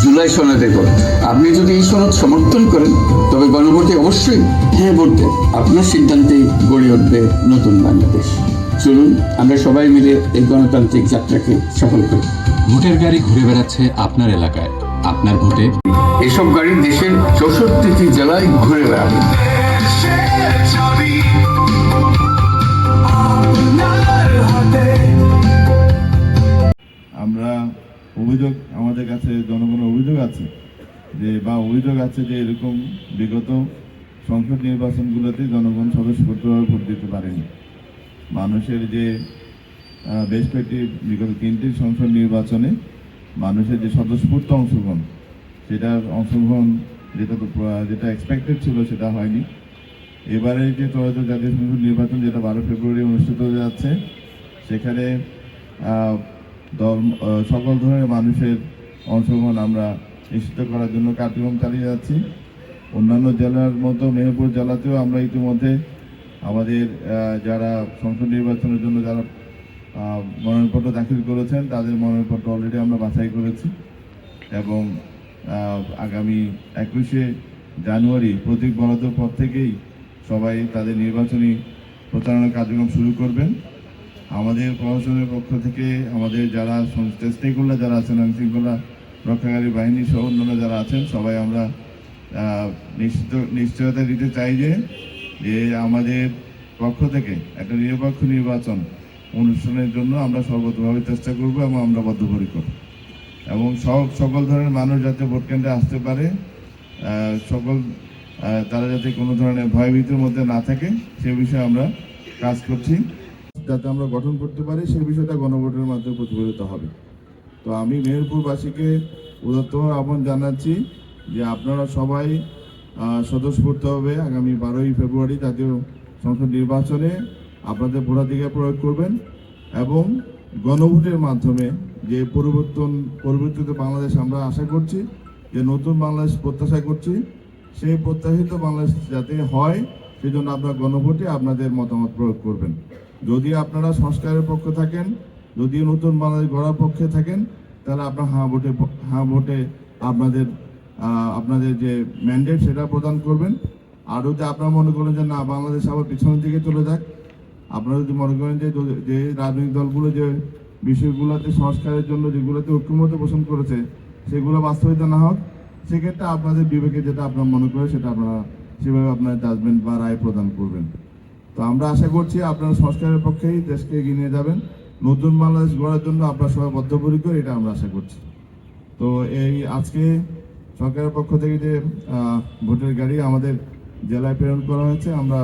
জুলাই সনদে ভোট। আপনি যদি এই সনদ সমর্থন করেন তবে গণভোটে অবশ্যই হ্যাঁ ভোট দেন। আপনার সিদ্ধান্তেই গড়ে উঠবে নতুন বাংলাদেশ। চলুন আমরা সবাই মিলে এই গণতান্ত্রিক যাত্রাকে সফল করি। ভোটের গাড়ি ঘুরে বেড়াচ্ছে আপনার এলাকায়। আপনার ভোটে এসব গাড়ি দেশের 64টি জেলায় ঘুরে বেড়াবে। আমরা অভিযোগ, আমাদের কাছে জনগণের অভিযোগ আছে যে এরকম বিগত সংসদ নির্বাচনগুলোতে জনগণ স্বতঃস্ফূর্তভাবে ভোট দিতে পারেনি। মানুষের যে বেশ কয়েকটি বিগত 3টি সংসদ নির্বাচনে মানুষের যে স্বতঃস্ফূর্ত অংশগ্রহণ, সেটার অংশগ্রহণ যেটা এক্সপেক্টেড ছিল সেটা হয়নি। এবারে যে ত্রয়োদশ জাতীয় সংসদ নির্বাচন যেটা 12 ফেব্রুয়ারি অনুষ্ঠিত হতে যাচ্ছে, সেখানে সকল ধরনের মানুষের অংশগ্রহণ আমরা নিশ্চিত করার জন্য কার্যক্রম চালিয়ে যাচ্ছি। অন্যান্য জেলার মতো মেহেরপুর জেলাতেও আমরা ইতিমধ্যে আমাদের যারা সংসদ নির্বাচনের জন্য যারা মনোনয়নপত্র দাখিল করেছেন তাদের মনোনয়নপত্র অলরেডি আমরা বাছাই করেছি এবং আগামী 21শে জানুয়ারি প্রতীক বরাদ্দের পর থেকেই সবাই তাদের নির্বাচনী প্রচারণা কার্যক্রম শুরু করবেন। আমাদের প্রশাসনের পক্ষ থেকে আমাদের যারা স্টেকহোল্ডার যারা আছেন, আইনশৃঙ্খলা রক্ষাকারী বাহিনী সহ অন্যান্য যারা আছেন, সবাই আমরা নিশ্চয়তা দিতে চাই যে আমাদের পক্ষ থেকে একটা নিরপেক্ষ নির্বাচন অনুষ্ঠানের জন্য আমরা সর্বতভাবে চেষ্টা করব এবং আমরা বদ্ধপরিকর এবং সকল ধরনের মানুষ যাতে ভোট কেন্দ্রে আসতে পারে, তারা যাতে কোনো ধরনের ভয়ভীতির মধ্যে না থাকে সে বিষয়ে আমরা কাজ করছি। যাতে আমরা গঠন করতে পারি সেই বিষয়টা গণভোটের মাধ্যমে প্রতিফলিত হবে। তো আমি মেহেরপুরবাসীকে উদাত্তভাবে আহ্বান জানাচ্ছি যে আপনারা সবাই স্বতঃস্ফূর্তভাবে আগামী 12ই ফেব্রুয়ারি জাতীয় সংসদ নির্বাচনে আপনাদের ভোটাধিকার প্রয়োগ করবেন এবং গণভোটের মাধ্যমে যে পরিবর্তিত বাংলাদেশ আমরা আশা করছি, যে নতুন বাংলাদেশ প্রত্যাশা করছি, সেই প্রত্যাশিত বাংলাদেশ যাতে হয় সেজন্য আপনারা গণভোটে আপনাদের মতামত প্রয়োগ করবেন। যদি আপনারা সংস্কারের পক্ষে থাকেন, যদি নতুন বাংলাদেশ গড়ার পক্ষে থাকেন, তাহলে আপনারা হ্যাঁ ভোটে আপনাদের যে ম্যান্ডেট সেটা প্রদান করবেন। আর যদি আপনারা মনে করেন যে না, বাংলাদেশ আবার পিছনের দিকে চলে যাক, আপনারা যদি মনে করেন যে রাজনৈতিক দলগুলো যে বিষয়গুলোতে সংস্কারের জন্য যেগুলোতে ঐক্যমত পোষণ করেছে সেগুলো বাস্তবায়িত না হোক, সেক্ষেত্রে আপনাদের বিবেকে যেটা আপনারা মনে করেন সেটা আপনারা সেভাবে আপনার জাজমেন্ট বা রায় প্রদান করবেন। তো আমরা আশা করছি আপনারা সংস্কারের পক্ষেই দেশকে এগিয়ে নিয়ে যাবেন, নতুন বাংলাদেশ গড়ার জন্য আপনারা সবাই বদ্ধপরিকর, এটা আমরা আশা করছি। তো এই আজকে সরকারের পক্ষ থেকে যে ভোটের গাড়ি আমাদের জেলায় প্রেরণ করা হয়েছে, আমরা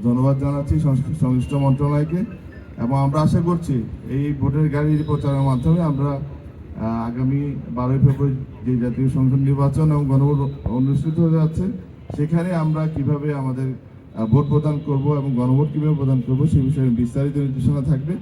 ধন্যবাদ জানাচ্ছি সংশ্লিষ্ট মন্ত্রণালয়কে এবং আমরা আশা করছি এই ভোটের গাড়ির প্রচারের মাধ্যমে আমরা আগামী 12ই ফেব্রুয়ারি যে জাতীয় সংসদ নির্বাচন এবং গণভোট অনুষ্ঠিত হতে যাচ্ছে, সেখানে আমরা কিভাবে আমাদের ভোট প্রদান করব এবং গণভোট কিভাবে প্রদান করব সে বিষয়ে বিস্তারিত নির্দেশনা থাকবে।